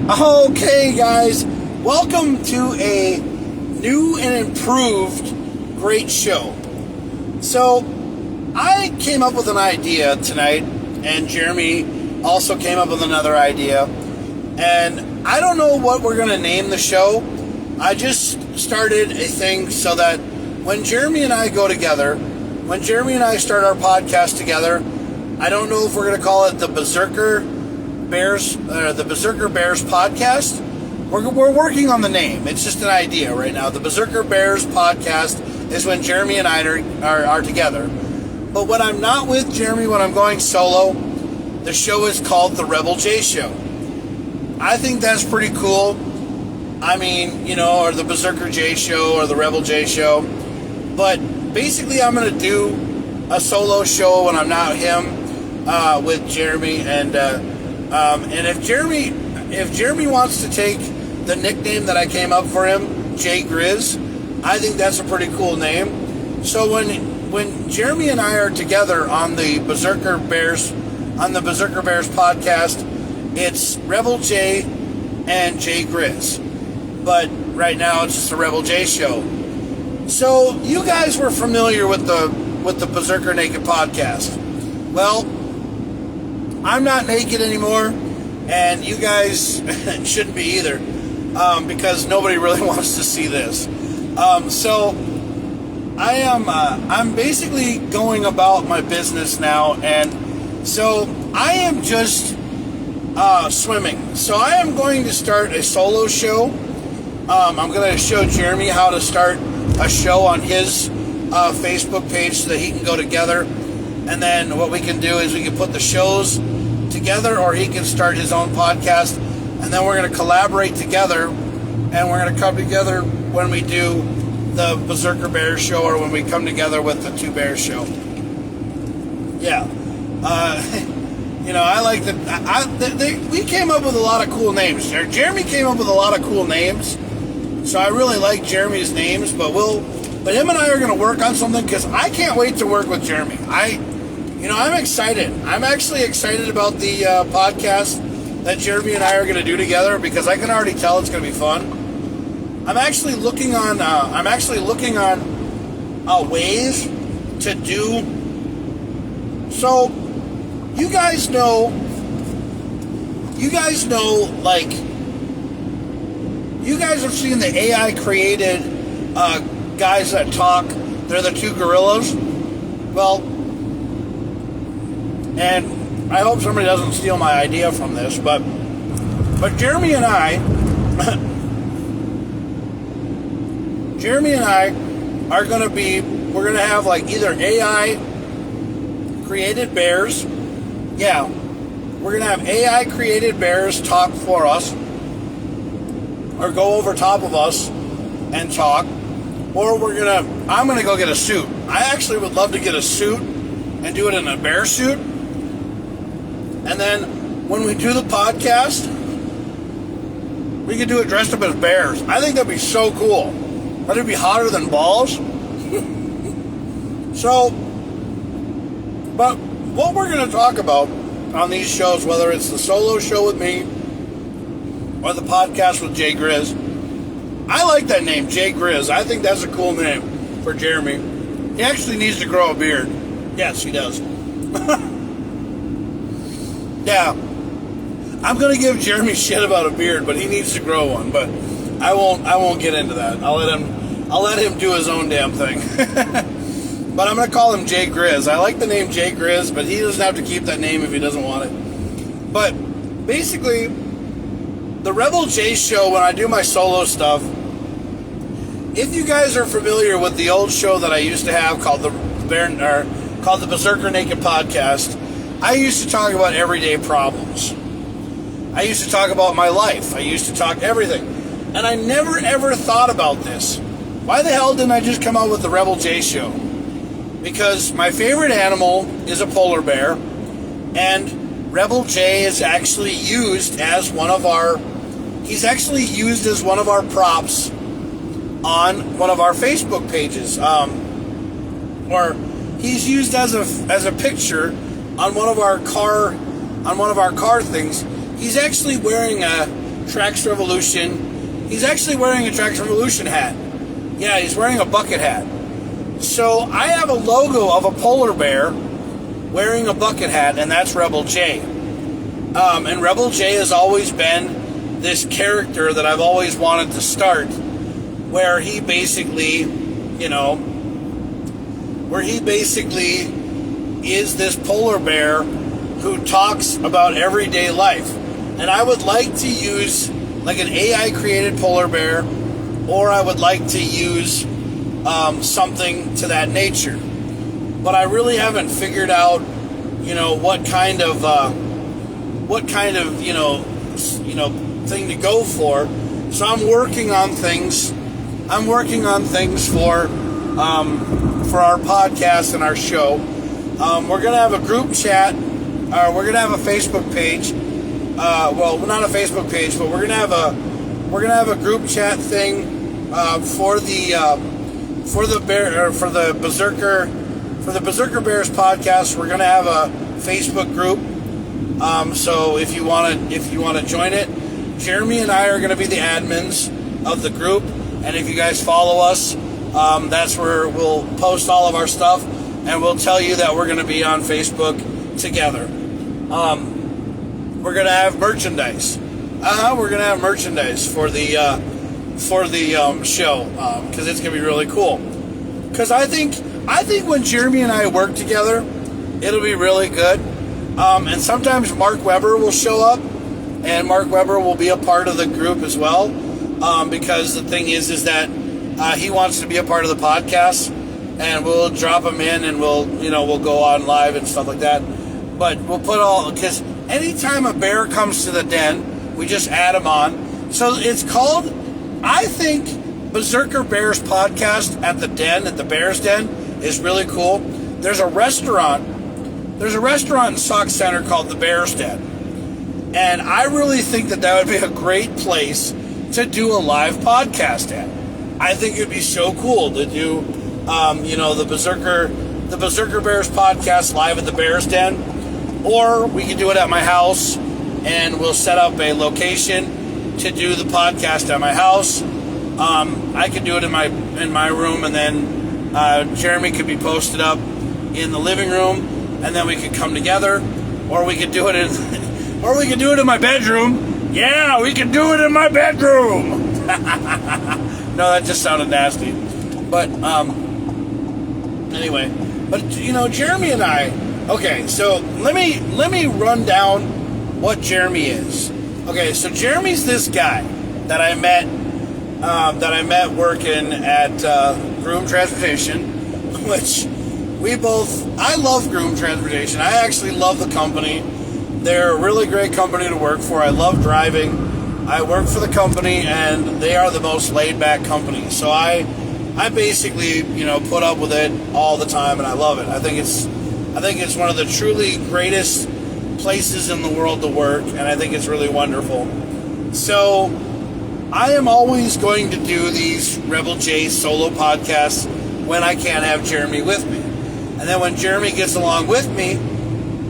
Okay, guys, welcome to a new and improved great show. So, I came up with an idea tonight, and Jeremy also came up with another idea. And I don't know what we're going to name the show. I just started a thing so that when Jeremy and I go together, when Jeremy and I start our podcast together, I don't know if we're going to call it the Berserker Bears podcast. We're working on the name. It's just an idea right now. The Berserker Bears podcast is when Jeremy and I are together. But when I'm not with Jeremy, when I'm going solo, the show is called The Rebel J Show. I think that's pretty cool. I mean, or the Berserker J Show or the Rebel J Show. But basically, I'm going to do a solo show when I'm not him with Jeremy. And if Jeremy wants to take the nickname that I came up for him, Jay Grizz, I think that's a pretty cool name. So when Jeremy and I are together on the Berserker Bears podcast, it's Rebel J and Jay Grizz. But right now it's just the Rebel J Show. So you guys were familiar with the Berserker Naked podcast. Well, I'm not naked anymore, and you guys shouldn't be either, because nobody really wants to see this. So I'm basically going about my business now, and so I am just swimming. So I am going to start a solo show. I'm going to show Jeremy how to start a show on his Facebook page so that he can go together. And then what we can do is we can put the shows together, or he can start his own podcast. And then we're going to collaborate together, and we're going to come together when we do the Berserker Bears show, or when we come together with the Two Bears show. Yeah. I like that. We came up with a lot of cool names. Jeremy came up with a lot of cool names. So I really like Jeremy's names, but him and I are going to work on something, because I can't wait to work with Jeremy. I'm excited. I'm actually excited about the podcast that Jeremy and I are going to do together, because I can already tell it's going to be fun. I'm actually looking on ways to do. So you guys know, like, you guys have seen the AI created guys that talk. They're the two gorillas. Well, and I hope somebody doesn't steal my idea from this, but Jeremy and I are going to we're going to have like either AI created bears. Yeah, we're going to have AI created bears talk for us, or go over top of us and talk, or I'm going to go get a suit. I actually would love to get a suit and do it in a bear suit. And then when we do the podcast, we could do it dressed up as bears. I think that'd be so cool. That'd be hotter than balls. So, but what we're going to talk about on these shows, whether it's the solo show with me or the podcast with Jay Grizz, I like that name, Jay Grizz. I think that's a cool name for Jeremy. He actually needs to grow a beard. Yes, he does. Yeah, I'm gonna give Jeremy shit about a beard, but he needs to grow one. But I won't get into that. I'll let him do his own damn thing. But I'm gonna call him Jay Grizz. I like the name Jay Grizz, but he doesn't have to keep that name if he doesn't want it. But basically, the Rebel J Show, when I do my solo stuff, if you guys are familiar with the old show that I used to have called the Berserker Naked podcast, I used to talk about everyday problems. I used to talk about my life. I used to talk everything. And I never ever thought about this. Why the hell didn't I just come out with the Rebel J Show? Because my favorite animal is a polar bear, and Rebel J is actually used as one of our props on one of our Facebook pages. Or he's used as a picture on one of our car things. He's actually wearing Trax Revolution. He's actually wearing a Trax Revolution hat. Yeah, he's wearing a bucket hat. So I have a logo of a polar bear wearing a bucket hat, and that's Rebel J. And Rebel J has always been this character that I've always wanted to start, where he basically, is this polar bear who talks about everyday life. And I would like to use like an AI created polar bear, or I would like to use something to that nature. But I really haven't figured out, what kind of thing to go for. So I'm working on things. For our podcast and our show. We're gonna have a group chat. We're gonna have a Facebook page. Well, not a Facebook page, but we're gonna have a group chat thing for the Berserker Bears podcast. We're gonna have a Facebook group. So if you want to join it, Jeremy and I are gonna be the admins of the group, and if you guys follow us, that's where we'll post all of our stuff, and we'll tell you that we're gonna be on Facebook together. We're gonna have merchandise. We're gonna have merchandise for the show, because it's gonna be really cool. Because I think when Jeremy and I work together, it'll be really good. And sometimes Mark Weber will show up, and Mark Weber will be a part of the group as well. Because the thing is that he wants to be a part of the podcast, and we'll drop him in, and we'll go on live and stuff like that. But we'll put because anytime a bear comes to the den, we just add him on. So it's called, I think, Berserker Bears podcast at the Bears Den is really cool. There's a restaurant in Sauk Center called the Bears Den, and I really think that would be a great place to do a live podcast at. I think it'd be so cool to do, the Berserker Bears podcast live at the Bears Den, or we could do it at my house, and we'll set up a location to do the podcast at my house. I could do it in my room, and then Jeremy could be posted up in the living room, and then we could come together, or we could do it in my bedroom. Yeah, we can do it in my bedroom. No, that just sounded nasty. But anyway, Jeremy and I. Okay, so let me run down what Jeremy is. Okay, so Jeremy's this guy that I met working at Groom Transportation, which I love Groom Transportation. I actually love the company. They're a really great company to work for. I love driving. I work for the company, and they are the most laid-back company. So I basically, put up with it all the time, and I love it. I think it's one of the truly greatest places in the world to work, and I think it's really wonderful. So I am always going to do these Rebel J solo podcasts when I can't have Jeremy with me. And then when Jeremy gets along with me,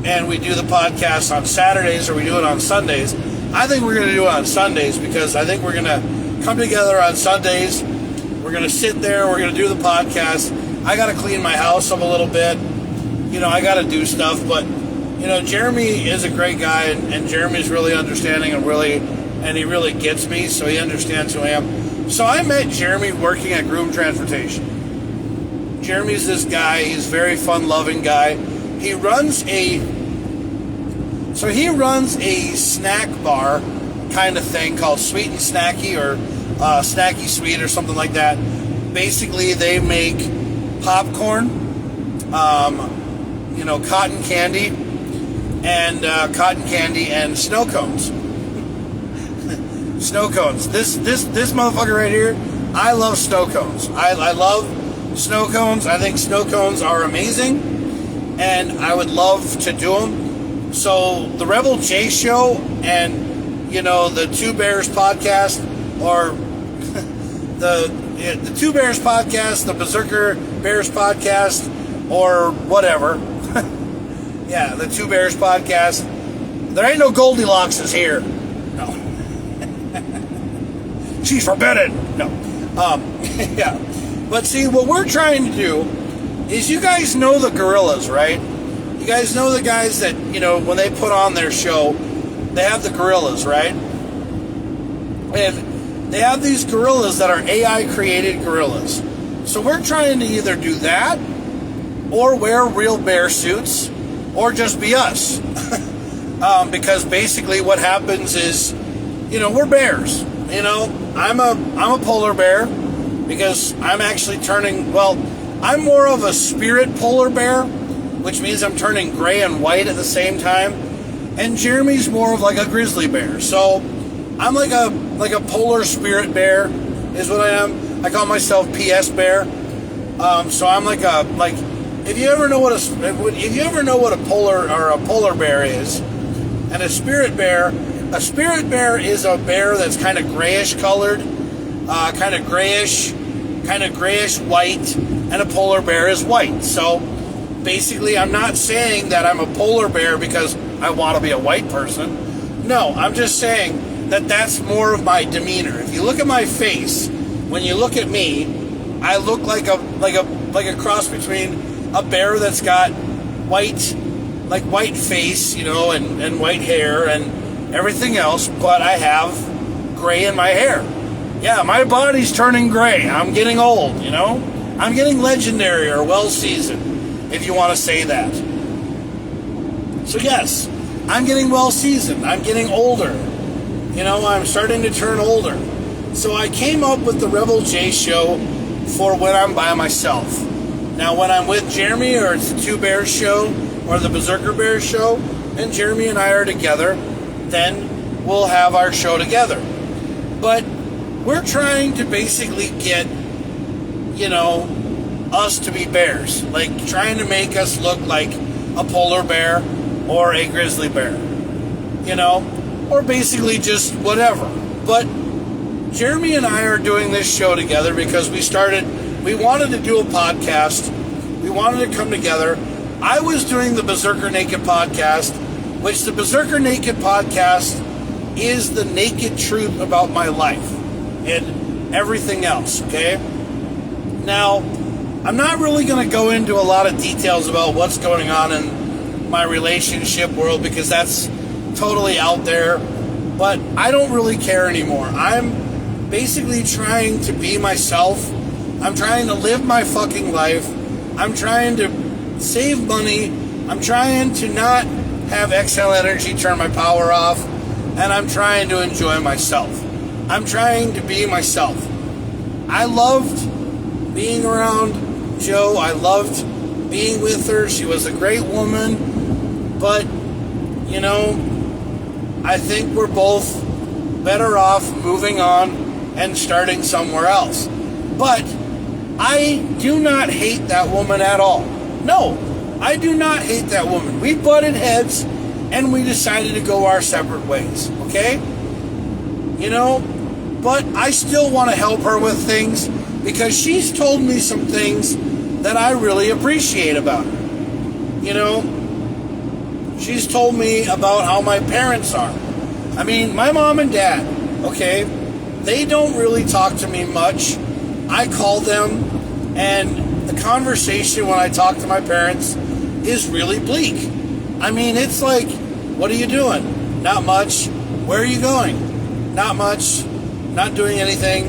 and we do the podcast on Saturdays, or we do it on Sundays, I think we're going to do it on Sundays, because I think we're going to come together on Sundays. We're going to sit there. We're going to do the podcast. I got to clean my house up a little bit. I got to do stuff. But, Jeremy is a great guy, and Jeremy's really understanding and he really gets me, so he understands who I am. So I met Jeremy working at Groom Transportation. Jeremy's this guy. He's a very fun-loving guy. He runs a snack bar kind of thing called Sweet and Snacky, or Snacky Sweet, or something like that. Basically, they make popcorn, cotton candy and snow cones. Snow cones. This motherfucker right here, I love snow cones. I love snow cones. I think snow cones are amazing, and I would love to do them. So the Rebel J show and the Two Bears podcast, or the Two Bears podcast, the Berserker Bears podcast, or whatever. Yeah, the Two Bears podcast. There ain't no Goldilockses here. No. She's forbidden. No. Yeah. But see, what we're trying to do is, you guys know the gorillas, right? You guys know the guys that, when they put on their show, they have the gorillas, right? And they have these gorillas that are AI created gorillas. So we're trying to either do that, or wear real bear suits, or just be us. Because basically what happens is, we're bears. I'm a polar bear, because I'm actually I'm more of a spirit polar bear, which means I'm turning gray and white at the same time. And Jeremy's more of like a grizzly bear. So I'm like a polar spirit bear is what I am. I call myself PS bear. So I'm if you ever know what a polar bear is, and a spirit bear is a bear that's kind of grayish colored, kind of grayish white, and a polar bear is white. So basically, I'm not saying that I'm a polar bear because I want to be a white person. No, I'm just saying that that's more of my demeanor. If you look at my face, when you look at me, I look like a cross between a bear that's got white face, and white hair and everything else, but I have gray in my hair. Yeah, my body's turning gray. I'm getting old, I'm getting legendary or well-seasoned, if you want to say that. So yes, I'm getting well-seasoned. I'm getting older. I'm starting to turn older. So I came up with the Rebel J show for when I'm by myself. Now, when I'm with Jeremy, or it's the Two Bears show, or the Berserker Bears show, and Jeremy and I are together, then we'll have our show together. But we're trying to basically get, us to be bears. Like, trying to make us look like a polar bear or a grizzly bear. Or basically just whatever. But Jeremy and I are doing this show together because we wanted to do a podcast. We wanted to come together. I was doing the Berserker Naked podcast, which the Berserker Naked podcast is the naked truth about my life and everything else, okay? Now, I'm not really going to go into a lot of details about what's going on in my relationship world, because that's totally out there, but I don't really care anymore. I'm basically trying to be myself. I'm trying to live my fucking life. I'm trying to save money. I'm trying to not have Exhale Energy turn my power off. And I'm trying to enjoy myself. I'm trying to be myself. I loved being around Jo. I loved being with her. She was a great woman. But, I think we're both better off moving on and starting somewhere else. But I do not hate that woman at all. No, I do not hate that woman. We butted heads and we decided to go our separate ways, okay? But I still want to help her with things, because she's told me some things that I really appreciate about her. She's told me about how my parents are. I mean, my mom and dad, okay, they don't really talk to me much. I call them, and the conversation when I talk to my parents is really bleak. I mean, it's like, what are you doing? Not much. Where are you going? Not much. Not doing anything.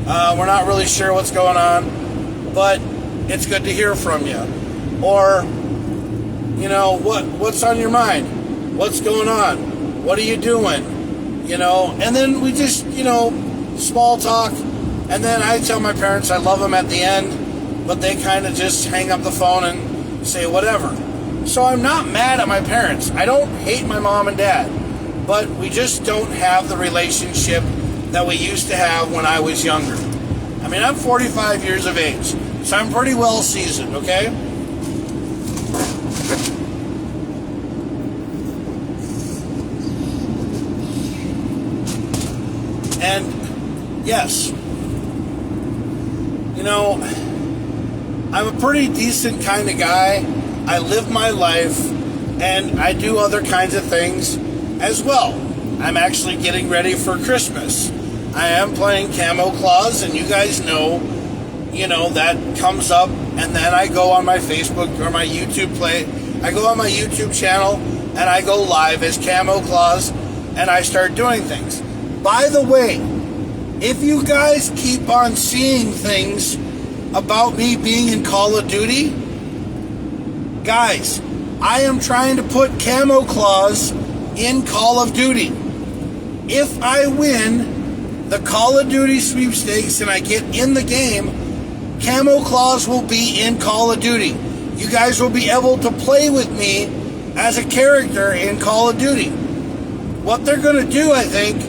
We're not really sure what's going on, but it's good to hear from you. Or, what's on your mind? What's going on? What are you doing? And then we just, small talk. And then I tell my parents I love them at the end, but they kind of just hang up the phone and say whatever. So I'm not mad at my parents. I don't hate my mom and dad, but we just don't have the relationship that we used to have when I was younger. I mean, I'm 45 years of age, so I'm pretty well seasoned, okay? And yes, I'm a pretty decent kind of guy. I live my life, and I do other kinds of things as well. I'm actually getting ready for Christmas. I am playing Camo Claus, and you guys know, that comes up, and then I go on my Facebook or my YouTube I go on my YouTube channel, and I go live as Camo Claus, and I start doing things. By the way, if you guys keep on seeing things about me being in Call of Duty, guys, I am trying to put Camo Claus in Call of Duty. If I win the Call of Duty sweepstakes and I get in the game, Camo Claus will be in Call of Duty. You guys will be able to play with me as a character in Call of Duty. What they're going to do, I think,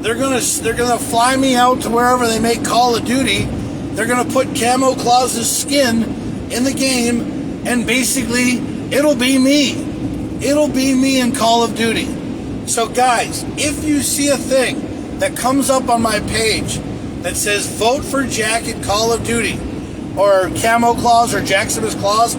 they're gonna fly me out to wherever they make Call of Duty. They're gonna put Camo Claus's skin in the game, and basically it'll be me. It'll be me in Call of Duty. So guys, if you see a thing that comes up on my page that says vote for Jack in Call of Duty, or Camo Claus or Jaximus Claus,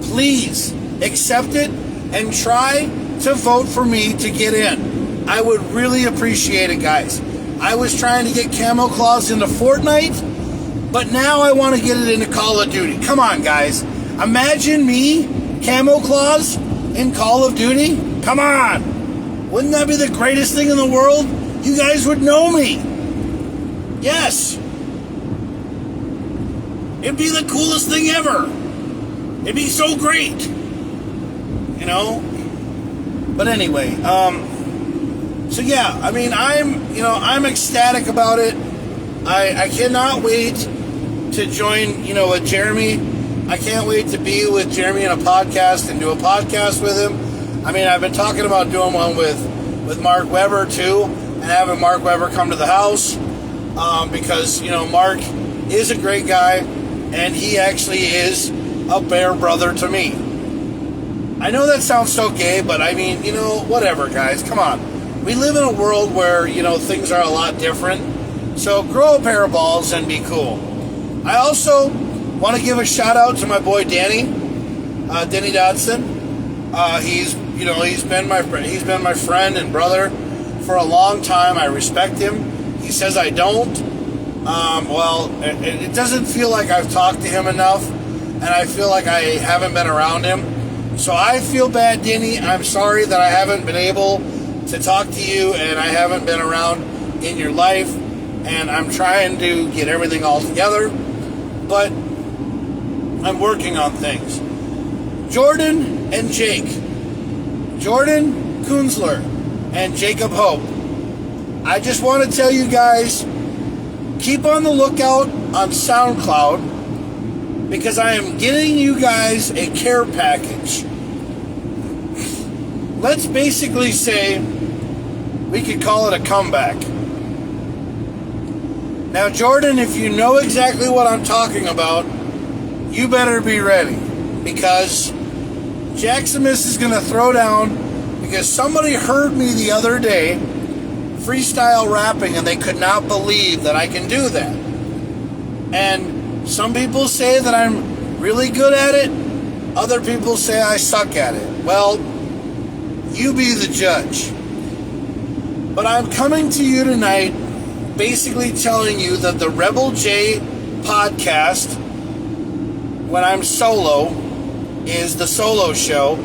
please accept it and try to vote for me to get in. I would really appreciate it, guys. I was trying to get Camo Claus into Fortnite, but now I want to get it into Call of Duty. Come on, guys. Imagine me, Camo Claus, in Call of Duty. Come on. Wouldn't that be the greatest thing in the world? You guys would know me. Yes. It'd be the coolest thing ever. It'd be so great. But anyway, so yeah, I mean, I'm ecstatic about it. I cannot wait to join, with Jeremy. I can't wait to be with Jeremy in a podcast and do a podcast with him. I mean, I've been talking about doing one with Mark Weber too, and having Mark Weber come to the house, because, Mark is a great guy, and he actually is a bear brother to me. I know that sounds so gay, but I mean, whatever, guys, come on. We live in a world where, things are a lot different. So grow a pair of balls and be cool. I also want to give a shout out to my boy Danny Dodson. He's been my friend and brother for a long time. I respect him. He says I don't. It doesn't feel like I've talked to him enough, and I feel like I haven't been around him. So I feel bad, Denny. I'm sorry that I haven't been able to talk to you, and I haven't been around in your life, and I'm trying to get everything all together, but I'm working on things. Jordan and Jake. Jordan Kunzler and Jacob Hope. I just want to tell you guys, keep on the lookout on SoundCloud, because I am getting you guys a care package. Let's basically say we could call it a comeback. Now, Jordan, if you know exactly what I'm talking about, you better be ready, because Jaximus is going to throw down, because somebody heard me the other day freestyle rapping, and they could not believe that I can do that. And some people say that I'm really good at it. Other people say I suck at it. Well, you be the judge. But I'm coming to you tonight basically telling you that the Rebel J podcast, when I'm solo, is the solo show.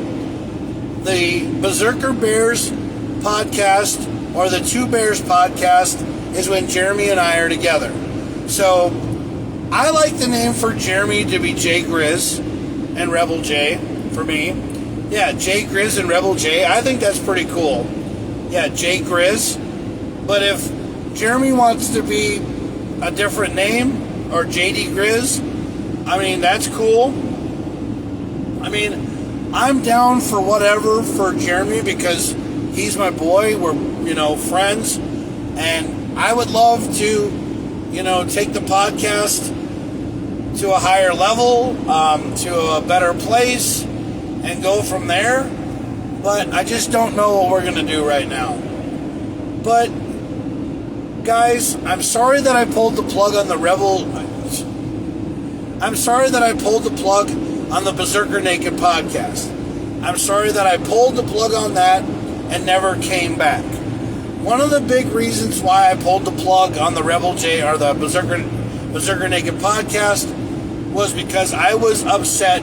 The Berserker Bears podcast, or the Two Bears podcast, is when Jeremy and I are together. So I like the name for Jeremy to be Jay Grizz and Rebel J for me. Yeah, Jay Grizz and Rebel J. I think that's pretty cool. Yeah, Jay Grizz. But if Jeremy wants to be a different name, or JD Grizz, I mean, that's cool. I mean, I'm down for whatever for Jeremy, because he's my boy. We're, friends. And I would love to, take the podcast to a higher level, to a better place, and go from there. But I just don't know what we're going to do right now. But, guys, I'm sorry that I pulled the plug on the I'm sorry that I pulled the plug on the Berserker Naked podcast. I'm sorry that I pulled the plug on that, and never came back. One of the big reasons why I pulled the plug on the Rebel J or the Berserker Naked podcast was because I was upset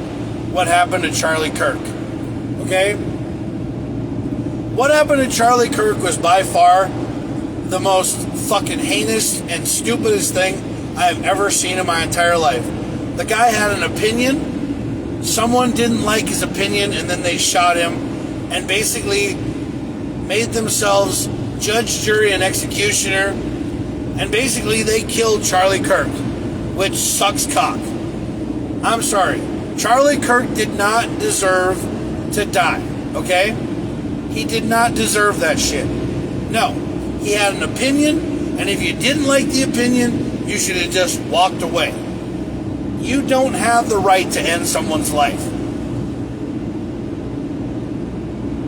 what happened to Charlie Kirk. Okay? What happened to Charlie Kirk was by far the most fucking heinous and stupidest thing I have ever seen in my entire life. The guy had an opinion. Someone didn't like his opinion, and then they shot him and basically made themselves judge, jury, and executioner. And basically they killed Charlie Kirk, which sucks cock. I'm sorry. Charlie Kirk did not deserve to die, okay? He did not deserve that shit. No. He had an opinion, and if you didn't like the opinion, you should have just walked away. You don't have the right to end someone's life.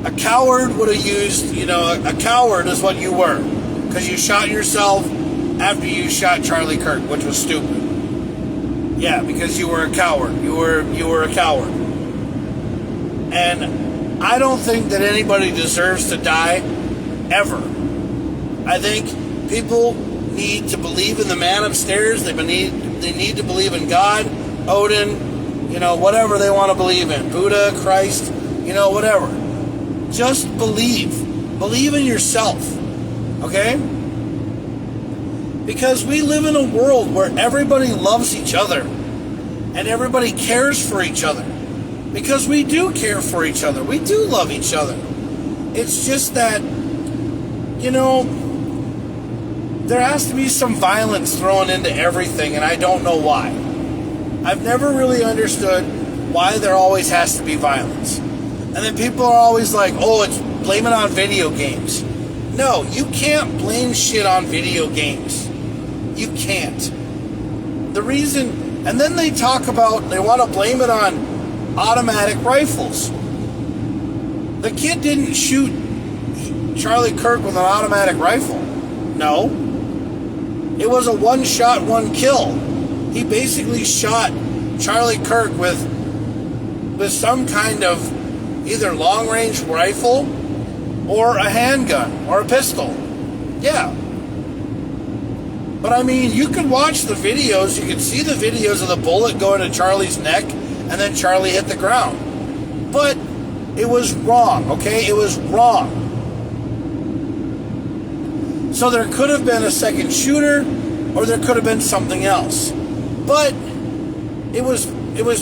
A coward would have used, a coward is what you were. Because you shot yourself after you shot Charlie Kirk, which was stupid. Yeah, because you were a coward. You were a coward. And I don't think that anybody deserves to die, ever. I think people need to believe in the man upstairs. They need to believe in God, Odin, whatever they want to believe in. Buddha, Christ, whatever. Just believe. Believe in yourself. Okay? Because we live in a world where everybody loves each other. And everybody cares for each other. Because we do care for each other. We do love each other. It's just that, there has to be some violence thrown into everything, and I don't know why. I've never really understood why there always has to be violence. And then people are always like, blame it on video games. No, you can't blame shit on video games. You can't. The reason, and then they want to blame it on automatic rifles. The kid didn't shoot Charlie Kirk with an automatic rifle. No. It was a one-shot, one-kill. He basically shot Charlie Kirk with some kind of either long-range rifle or a handgun or a pistol. Yeah. But I mean, you could watch the videos. You could see the videos of the bullet go into Charlie's neck and then Charlie hit the ground. But it was wrong, okay? It was wrong. So there could have been a second shooter, or there could have been something else. But it was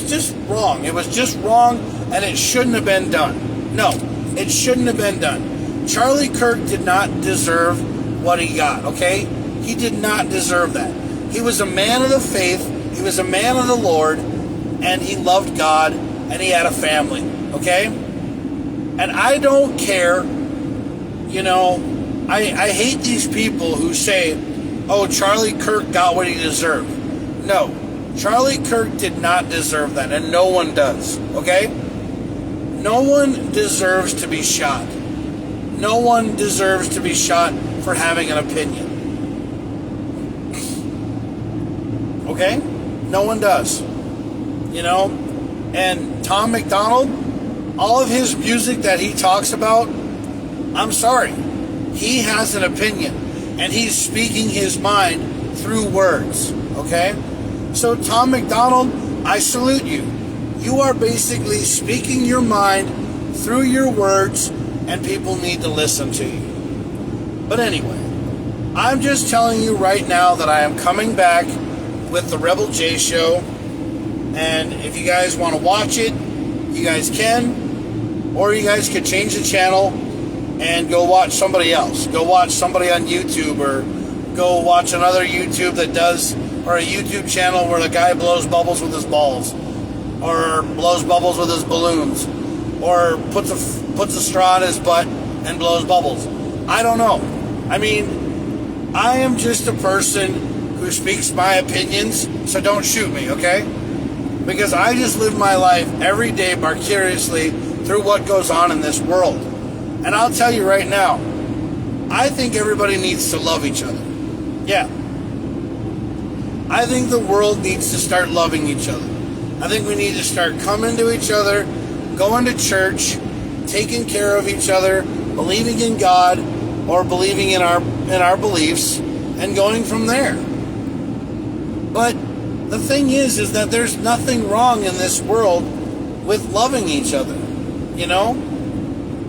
just wrong. It was just wrong, and it shouldn't have been done. No, it shouldn't have been done. Charlie Kirk did not deserve what he got, okay? He did not deserve that. He was a man of the faith, he was a man of the Lord, and he loved God, and he had a family, okay? And I don't care, I hate these people who say, Charlie Kirk got what he deserved. No, Charlie Kirk did not deserve that, and no one does, okay? No one deserves to be shot. No one deserves to be shot for having an opinion. Okay? No one does. And Tom MacDonald, all of his music that he talks about, I'm sorry. He has an opinion, and he's speaking his mind through words, okay? So, Tom MacDonald, I salute you. You are basically speaking your mind through your words, and people need to listen to you. But anyway, I'm just telling you right now that I am coming back with the Rebel J Show, and if you guys want to watch it, you guys can, or you guys could change the channel and go watch somebody else. Go watch somebody on YouTube, or go watch another YouTube that does, or a YouTube channel where the guy blows bubbles with his balls, or blows bubbles with his balloons, or puts a straw in his butt and blows bubbles. I don't know. I mean, I am just a person who speaks my opinions, so don't shoot me, okay? Because I just live my life every day vicariously through what goes on in this world. And I'll tell you right now, I think everybody needs to love each other. Yeah. I think the world needs to start loving each other. I think we need to start coming to each other, going to church, taking care of each other, believing in God or believing in our beliefs and going from there. But the thing is that there's nothing wrong in this world with loving each other, you know?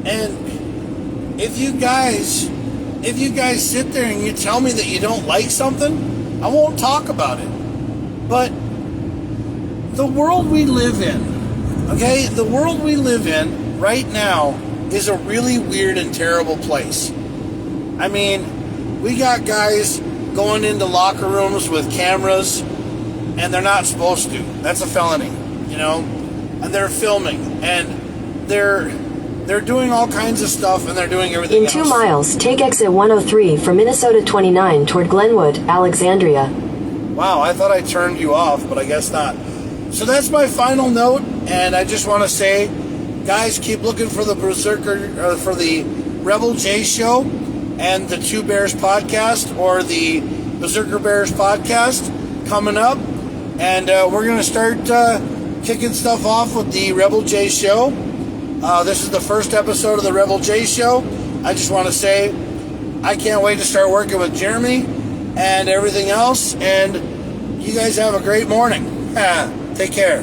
And if you guys sit there and you tell me that you don't like something, I won't talk about it. But the world we live in, okay, the world we live in right now is a really weird and terrible place. I mean, we got guys going into locker rooms with cameras, and they're not supposed to. That's a felony, you know? And they're filming, and they're doing all kinds of stuff, and they're doing everything else. In 2 miles, take exit 103 for Minnesota 29 toward Glenwood, Alexandria. Wow, I thought I turned you off, but I guess not. So that's my final note, and I just want to say, guys, keep looking for the Berserker, for the Rebel J Show and the Two Bears podcast, or the Berserker Bears podcast coming up. And we're going to start kicking stuff off with the Rebel J Show. This is the first episode of the Rebel J Show. I just want to say I can't wait to start working with Jeremy and everything else. And you guys have a great morning. Take care.